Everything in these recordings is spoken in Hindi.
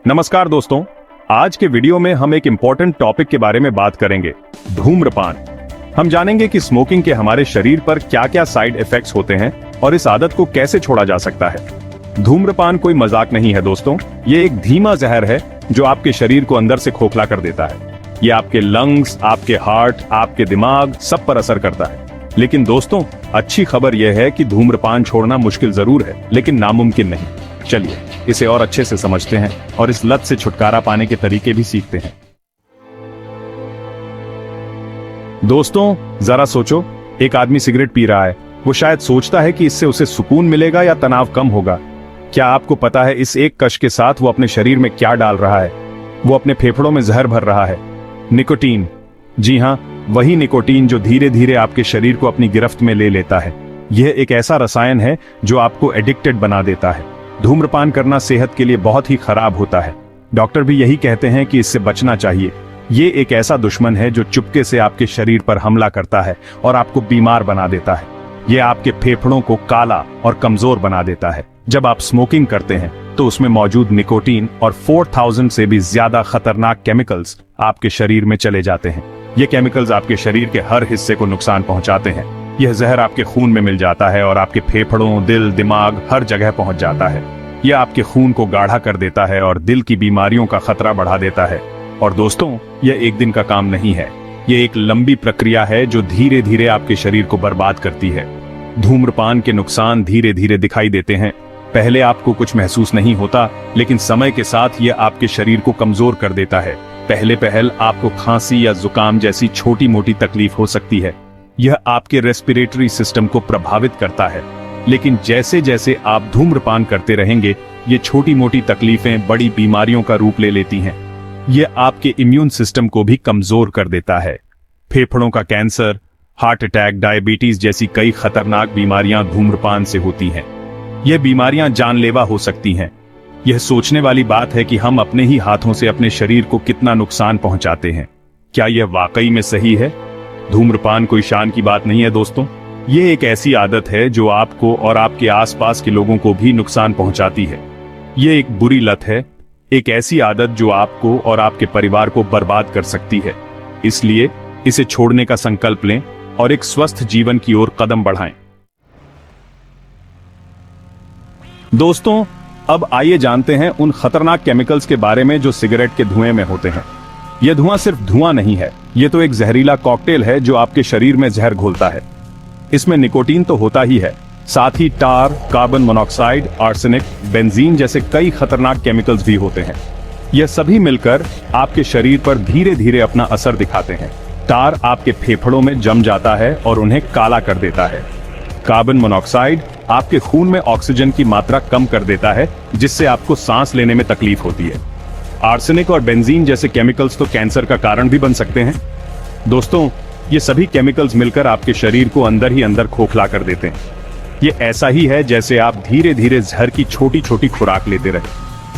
नमस्कार दोस्तों, आज के वीडियो में हम एक इंपॉर्टेंट टॉपिक के बारे में बात करेंगे, धूम्रपान। हम जानेंगे कि स्मोकिंग के हमारे शरीर पर क्या-क्या साइड इफेक्ट्स होते हैं और इस आदत को कैसे छोड़ा जा सकता है। धूम्रपान कोई मजाक नहीं है दोस्तों, ये एक धीमा जहर है जो आपके शरीर को अंदर से खोखला कर देता है। ये आपके लंग्स, आपके हार्ट, आपके दिमाग सब पर असर करता है। लेकिन दोस्तों, अच्छी खबर यह है कि धूम्रपान छोड़ना मुश्किल जरूर है, लेकिन नामुमकिन नहीं। चलिए इसे और अच्छे से समझते हैं और इस लत से छुटकारा पाने के तरीके भी सीखते हैं। दोस्तों, जरा सोचो, एक आदमी सिगरेट पी रहा है। वो शायद सोचता है कि इससे उसे सुकून मिलेगा या तनाव कम होगा। क्या आपको पता है इस एक कश के साथ वो अपने शरीर में क्या डाल रहा है? वो अपने फेफड़ों में जहर भर रहा है, निकोटीन। जी हाँ, वही निकोटीन जो धीरे धीरे आपके शरीर को अपनी गिरफ्त में ले लेता है। यह एक ऐसा रसायन है जो आपको एडिक्टेड बना देता है। धूम्रपान करना सेहत के लिए बहुत ही खराब होता है। डॉक्टर भी यही कहते हैं कि इससे बचना चाहिए। ये एक ऐसा दुश्मन है जो चुपके से आपके शरीर पर हमला करता है और आपको बीमार बना देता है। ये आपके फेफड़ों को काला और कमजोर बना देता है। जब आप स्मोकिंग करते हैं तो उसमें मौजूद निकोटीन और 4000 से भी ज्यादा खतरनाक केमिकल्स आपके शरीर में चले जाते हैं। ये केमिकल्स आपके शरीर के हर हिस्से को नुकसान पहुंचाते हैं। यह जहर आपके खून में मिल जाता है और आपके फेफड़ों, दिल, दिमाग हर जगह पहुंच जाता है। यह आपके खून को गाढ़ा कर देता है और दिल की बीमारियों का खतरा बढ़ा देता है। और दोस्तों, यह एक दिन का काम नहीं है। यह एक लंबी प्रक्रिया है जो धीरे धीरे आपके शरीर को बर्बाद करती है। धूम्रपान के नुकसान धीरे धीरे दिखाई देते हैं। पहले आपको कुछ महसूस नहीं होता, लेकिन समय के साथ यह आपके शरीर को कमजोर कर देता है। पहले पहल आपको खांसी या जुकाम जैसी छोटी मोटी तकलीफ हो सकती है। यह आपके रेस्पिरेटरी सिस्टम को प्रभावित करता है। लेकिन जैसे जैसे आप धूम्रपान करते रहेंगे, ये छोटी मोटी तकलीफें बड़ी बीमारियों का रूप ले लेती हैं। यह आपके इम्यून सिस्टम को भी कमजोर कर देता है। फेफड़ों का कैंसर, हार्ट अटैक, डायबिटीज जैसी कई खतरनाक बीमारियां धूम्रपान से होती हैं। यह बीमारियां जानलेवा हो सकती हैं। यह सोचने वाली बात है कि हम अपने ही हाथों से अपने शरीर को कितना नुकसान पहुंचाते हैं। क्या यह वाकई में सही है? धूम्रपान कोई शान की बात नहीं है दोस्तों। ये एक ऐसी आदत है जो आपको और आपके आसपास के लोगों को भी नुकसान पहुंचाती है। ये एक बुरी लत है, एक ऐसी आदत जो आपको और आपके परिवार को बर्बाद कर सकती है। इसलिए इसे छोड़ने का संकल्प लें और एक स्वस्थ जीवन की ओर कदम बढ़ाएं। दोस्तों, अब आइए जानते हैं उन खतरनाक केमिकल्स के बारे में जो सिगरेट के धुएं में होते हैं। यह धुआं सिर्फ धुआं नहीं है, यह तो एक जहरीला कॉकटेल है जो आपके शरीर में जहर घोलता है। इसमें निकोटीन तो होता ही है, साथ ही टार, कार्बन मोनोऑक्साइड, आर्सेनिक, बेंजीन जैसे कई खतरनाक केमिकल्स भी होते हैं। यह सभी मिलकर आपके शरीर पर धीरे धीरे अपना असर दिखाते हैं। टार आपके फेफड़ों में जम जाता है और उन्हें काला कर देता है। कार्बन मोनोऑक्साइड आपके खून में ऑक्सीजन की मात्रा कम कर देता है, जिससे आपको सांस लेने में तकलीफ होती है। आर्सेनिक और बेंजीन जैसे केमिकल्स तो कैंसर का कारण भी बन सकते हैं। दोस्तों, ये सभी केमिकल्स मिलकर आपके शरीर को अंदर ही अंदर खोखला कर देते हैं। ये ऐसा ही है जैसे आप धीरे धीरे जहर की छोटी छोटी खुराक लेते रहे।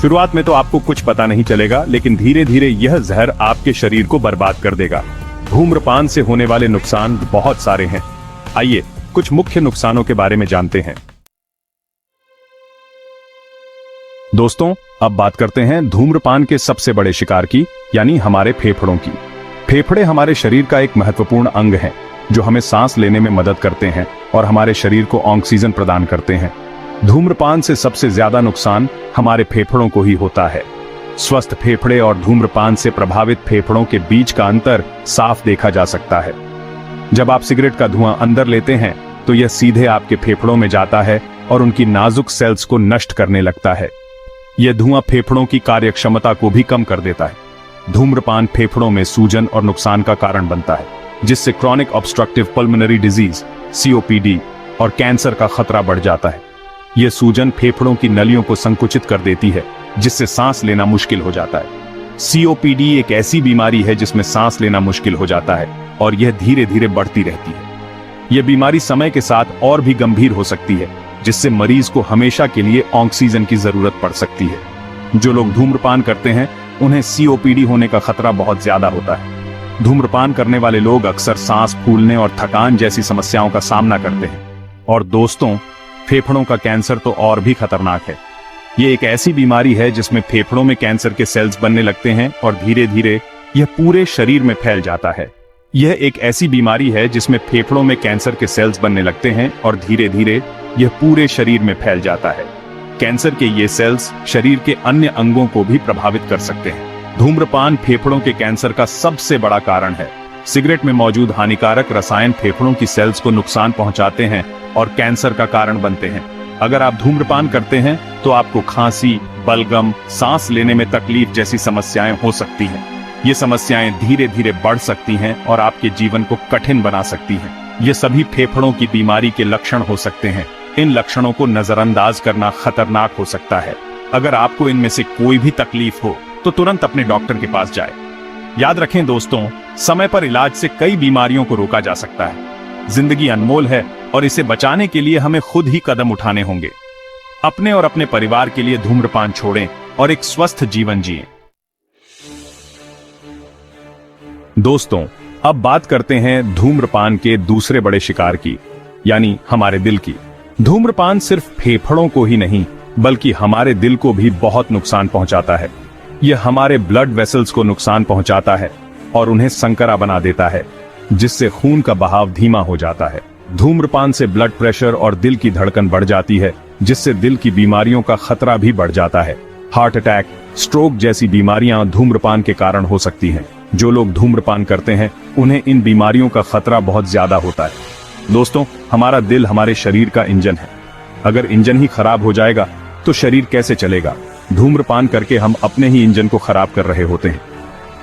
शुरुआत में तो आपको कुछ पता नहीं चलेगा, लेकिन धीरे धीरे यह जहर आपके शरीर को बर्बाद कर देगा। धूम्रपान से होने वाले नुकसान बहुत सारे हैं। आइए कुछ मुख्य नुकसानों के बारे में जानते हैं। दोस्तों, अब बात करते हैं धूम्रपान के सबसे बड़े शिकार की, यानी हमारे फेफड़ों की। फेफड़े हमारे शरीर का एक महत्वपूर्ण अंग है जो हमें सांस लेने में मदद करते हैं और हमारे शरीर को ऑक्सीजन प्रदान करते हैं। धूम्रपान से सबसे ज्यादा नुकसान हमारे फेफड़ों को ही होता है। स्वस्थ फेफड़े और धूम्रपान से प्रभावित फेफड़ों के बीच का अंतर साफ देखा जा सकता है। जब आप सिगरेट का धुआं अंदर लेते हैं तो यह सीधे आपके फेफड़ों में जाता है और उनकी नाजुक सेल्स को नष्ट करने लगता है। यह धुआं फेफड़ों की कार्यक्षमता को भी कम कर देता है। धूम्रपान फेफड़ों में सूजन और नुकसान का कारण बनता है, जिससे chronic obstructive pulmonary disease (COPD) और कैंसर का खतरा बढ़ जाता है। यह सूजन फेफड़ों की नलियों को संकुचित कर देती है, जिससे सांस लेना मुश्किल हो जाता है। COPD एक ऐसी बीमारी है जिसमें सांस लेना मुश्किल हो जाता है और यह धीरे धीरे बढ़ती रहती है। यह बीमारी समय के साथ और भी गंभीर हो सकती है, जिससे मरीज को हमेशा के लिए ऑक्सीजन की जरूरत पड़ सकती है। जो लोग धूम्रपान करते हैं उन्हें COPD होने का खतरा बहुत ज्यादा होता है। धूम्रपान करने वाले लोग अक्सर सांस फूलने और थकान जैसी समस्याओं का सामना करते हैं। और दोस्तों, फेफड़ों का कैंसर तो और भी खतरनाक है। ये एक ऐसी बीमारी है जिसमें फेफड़ों में कैंसर के सेल्स बनने लगते हैं और धीरे धीरे यह पूरे शरीर में फैल जाता है। यह एक ऐसी बीमारी है जिसमें फेफड़ों में कैंसर के सेल्स बनने लगते हैं और धीरे धीरे यह पूरे शरीर में फैल जाता है। कैंसर के ये सेल्स शरीर के अन्य अंगों को भी प्रभावित कर सकते हैं। धूम्रपान फेफड़ों के कैंसर का सबसे बड़ा कारण है। सिगरेट में मौजूद हानिकारक रसायन फेफड़ों की सेल्स को नुकसान पहुंचाते हैं और कैंसर का कारण बनते हैं। अगर आप धूम्रपान करते हैं तो आपको खांसी, बलगम, सांस लेने में तकलीफ जैसी समस्याएं हो सकती हैं। ये समस्याएं धीरे धीरे बढ़ सकती हैं और आपके जीवन को कठिन बना सकती हैं। ये सभी फेफड़ों की बीमारी के लक्षण हो सकते हैं। इन लक्षणों को नजरअंदाज करना खतरनाक हो सकता है। अगर आपको इनमें से कोई भी तकलीफ हो तो तुरंत अपने डॉक्टर के पास जाएं। याद रखें दोस्तों, समय पर इलाज से कई बीमारियों को रोका जा सकता है। जिंदगी अनमोल है और इसे बचाने के लिए हमें खुद ही कदम उठाने होंगे। अपने और अपने परिवार के लिए धूम्रपान छोड़ें और एक स्वस्थ जीवन जिएं। दोस्तों, अब बात करते हैं धूम्रपान के दूसरे बड़े शिकार की, यानी हमारे दिल की। धूम्रपान सिर्फ फेफड़ों को ही नहीं बल्कि हमारे दिल को भी बहुत नुकसान पहुंचाता है। यह हमारे ब्लड वेसल्स को नुकसान पहुंचाता है और उन्हें संकरा बना देता है, जिससे खून का बहाव धीमा हो जाता है। धूम्रपान से ब्लड प्रेशर और दिल की धड़कन बढ़ जाती है, जिससे दिल की बीमारियों का खतरा भी बढ़ जाता है। हार्ट अटैक, स्ट्रोक जैसी बीमारियां धूम्रपान के कारण हो सकती हैं। जो लोग धूम्रपान करते हैं उन्हें इन बीमारियों का खतरा बहुत ज्यादा होता है। दोस्तों, हमारा दिल हमारे शरीर का इंजन है। अगर इंजन ही खराब हो जाएगा तो शरीर कैसे चलेगा? धूम्रपान करके हम अपने ही इंजन को खराब कर रहे होते हैं।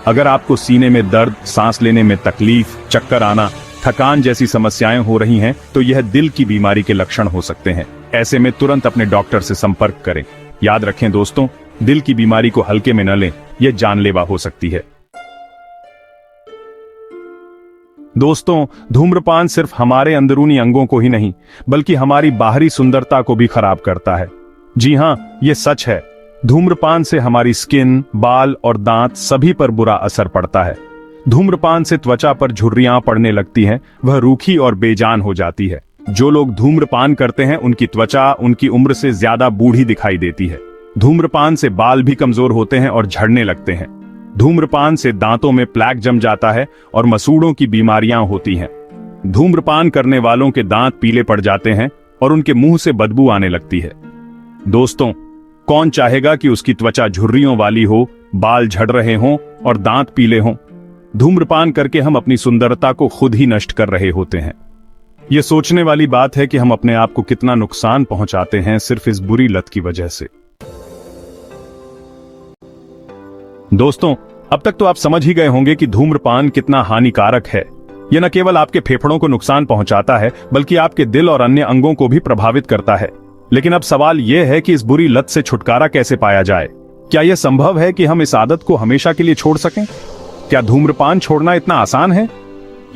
अगर आपको सीने में दर्द, सांस लेने में तकलीफ, चक्कर आना, थकान जैसी समस्याएं हो रही हैं तो यह दिल की बीमारी के लक्षण हो सकते हैं। ऐसे में तुरंत अपने डॉक्टर से संपर्क करें। याद रखें दोस्तों, दिल की बीमारी को हल्के में न लें, यह जानलेवा हो सकती है। दोस्तों, धूम्रपान सिर्फ हमारे अंदरूनी अंगों को ही नहीं बल्कि हमारी बाहरी सुंदरता को भी खराब करता है। जी हाँ, ये सच है। धूम्रपान से हमारी स्किन, बाल और दांत सभी पर बुरा असर पड़ता है। धूम्रपान से त्वचा पर झुर्रियां पड़ने लगती हैं, वह रूखी और बेजान हो जाती है। जो लोग धूम्रपान करते हैं उनकी त्वचा उनकी उम्र से ज्यादा बूढ़ी दिखाई देती है। धूम्रपान से बाल भी कमजोर होते हैं और झड़ने लगते हैं। धूम्रपान से दांतों में प्लैक जम जाता है और मसूड़ों की बीमारियां होती हैं। धूम्रपान करने वालों के दांत पीले पड़ जाते हैं और उनके मुंह से बदबू आने लगती है। दोस्तों, कौन चाहेगा कि उसकी त्वचा झुर्रियों वाली हो, बाल झड़ रहे हों और दांत पीले हों? धूम्रपान करके हम अपनी सुंदरता को खुद ही नष्ट कर रहे होते हैं। यह सोचने वाली बात है कि हम अपने आप को कितना नुकसान पहुंचाते हैं सिर्फ इस बुरी लत की वजह से। दोस्तों, अब तक तो आप समझ ही गए होंगे कि धूम्रपान कितना हानिकारक है। यह न केवल आपके फेफड़ों को नुकसान पहुंचाता है बल्कि आपके दिल और अन्य अंगों को भी प्रभावित करता है। लेकिन अब सवाल यह है कि इस बुरी लत से छुटकारा कैसे पाया जाए? क्या यह संभव है कि हम इस आदत को हमेशा के लिए छोड़ सकें? क्या धूम्रपान छोड़ना इतना आसान है?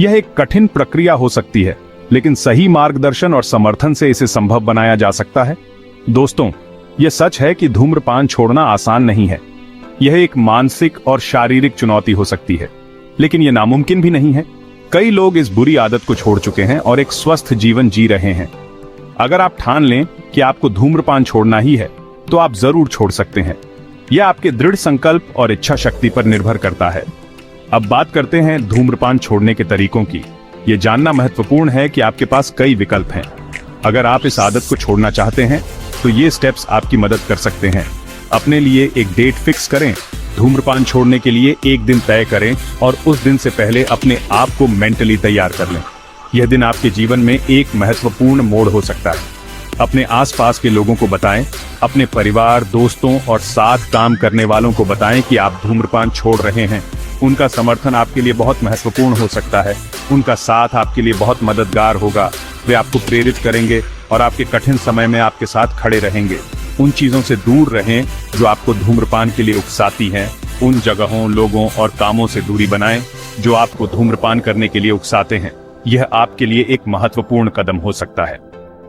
यह एक कठिन प्रक्रिया हो सकती है, लेकिन सही मार्गदर्शन और समर्थन से इसे संभव बनाया जा सकता है। दोस्तों, यह सच है कि धूम्रपान छोड़ना आसान नहीं है। यह एक मानसिक और शारीरिक चुनौती हो सकती है, लेकिन यह नामुमकिन भी नहीं है। कई लोग इस बुरी आदत को छोड़ चुके हैं और एक स्वस्थ जीवन जी रहे हैं। अगर आप ठान लें कि आपको धूम्रपान छोड़ना ही है, तो आप जरूर छोड़ सकते हैं। यह आपके दृढ़ संकल्प और इच्छा शक्ति पर निर्भर करता है। अब बात करते हैं धूम्रपान छोड़ने के तरीकों की। यह जानना महत्वपूर्ण है कि आपके पास कई विकल्प हैं। अगर आप इस आदत को छोड़ना चाहते हैं तो ये स्टेप्स आपकी मदद कर सकते हैं। अपने लिए एक डेट फिक्स करें। धूम्रपान छोड़ने के लिए एक दिन तय करें और उस दिन से पहले अपने आप को मेंटली तैयार कर लें। यह दिन आपके जीवन में एक महत्वपूर्ण मोड़ हो सकता है। अपने आसपास के लोगों को बताएं, अपने परिवार, दोस्तों और साथ काम करने वालों को बताएं कि आप धूम्रपान छोड़ रहे हैं। उनका समर्थन आपके लिए बहुत महत्वपूर्ण हो सकता है। उनका साथ आपके लिए बहुत मददगार होगा। वे आपको प्रेरित करेंगे और आपके कठिन समय में आपके साथ खड़े रहेंगे। उन चीजों से दूर रहें जो आपको धूम्रपान के लिए उकसाती हैं। उन जगहों, लोगों और कामों से दूरी बनाएं जो आपको धूम्रपान करने के लिए उकसाते हैं। यह आपके लिए एक महत्वपूर्ण कदम हो सकता है।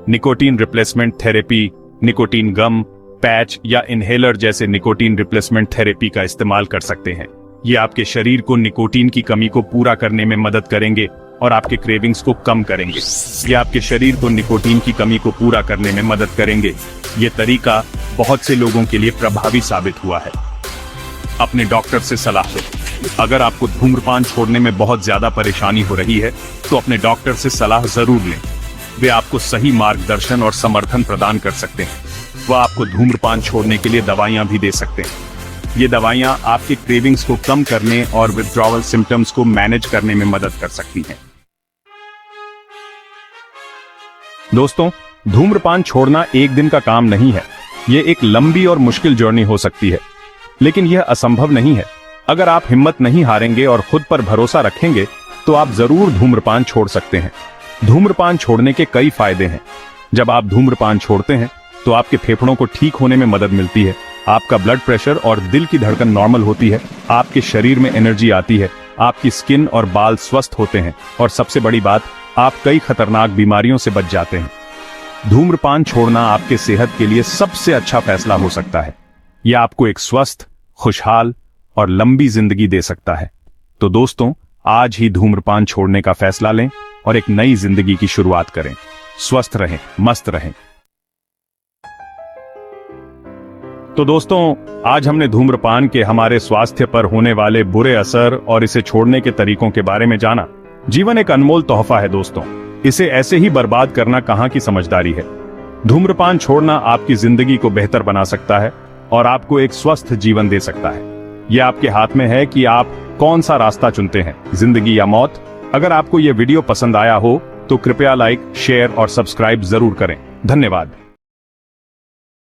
Nicotine replacement therapy, nicotine gum, patch या इनहेलर जैसे निकोटीन रिप्लेसमेंट थेरेपी का इस्तेमाल कर सकते हैं। ये आपके शरीर को निकोटीन की कमी को पूरा करने में मदद करेंगे और आपके क्रेविंग्स को कम करेंगे। ये आपके शरीर को निकोटीन की कमी को पूरा करने में मदद करेंगे। ये तरीका बहुत से लोगों के लिए प्रभावी साबित हुआ है। अपने डॉक्टर से सलाह लो। अगर आपको धूम्रपान छोड़ने में बहुत ज्यादा परेशानी हो रही है तो अपने डॉक्टर से सलाह जरूर लें। वे आपको सही मार्गदर्शन और समर्थन प्रदान कर सकते हैं। वह आपको धूम्रपान छोड़ने के लिए दवाइयां भी दे सकते हैं। ये दवाइयां आपके क्रेविंग्स को कम करने और विथड्रॉवल सिम्टम्स को मैनेज करने में मदद कर सकती हैं। दोस्तों, धूम्रपान छोड़ना एक दिन का काम नहीं है। ये एक लंबी और मुश्किल जर्नी हो सकती है, लेकिन यह असंभव नहीं है। अगर आप हिम्मत नहीं हारेंगे और खुद पर भरोसा रखेंगे तो आप जरूर धूम्रपान छोड़ सकते हैं। धूम्रपान छोड़ने के कई फायदे हैं। जब आप धूम्रपान छोड़ते हैं तो आपके फेफड़ों को ठीक होने में मदद मिलती है, आपका ब्लड प्रेशर और दिल की धड़कन नॉर्मल होती है, आपके शरीर में एनर्जी आती है, आपकी स्किन और बाल स्वस्थ होते हैं और सबसे बड़ी बात, आप कई खतरनाक बीमारियों से बच जाते हैं। धूम्रपान छोड़ना आपके सेहत के लिए सबसे अच्छा फैसला हो सकता है। यह आपको एक स्वस्थ, खुशहाल और लंबी जिंदगी दे सकता है। तो दोस्तों, आज ही धूम्रपान छोड़ने का फैसला लें और एक नई जिंदगी की शुरुआत करें। स्वस्थ रहें, मस्त रहें। तो दोस्तों, आज हमने धूम्रपान के हमारे स्वास्थ्य पर होने वाले बुरे असर और इसे छोड़ने के तरीकों के बारे में जाना। जीवन एक अनमोल तोहफा है दोस्तों, इसे ऐसे ही बर्बाद करना कहां की समझदारी है। धूम्रपान छोड़ना आपकी जिंदगी को बेहतर बना सकता है और आपको एक स्वस्थ जीवन दे सकता है। यह आपके हाथ में है कि आप कौन सा रास्ता चुनते हैं, जिंदगी या मौत। अगर आपको यह वीडियो पसंद आया हो तो कृपया लाइक, शेयर और सब्सक्राइब जरूर करें। धन्यवाद।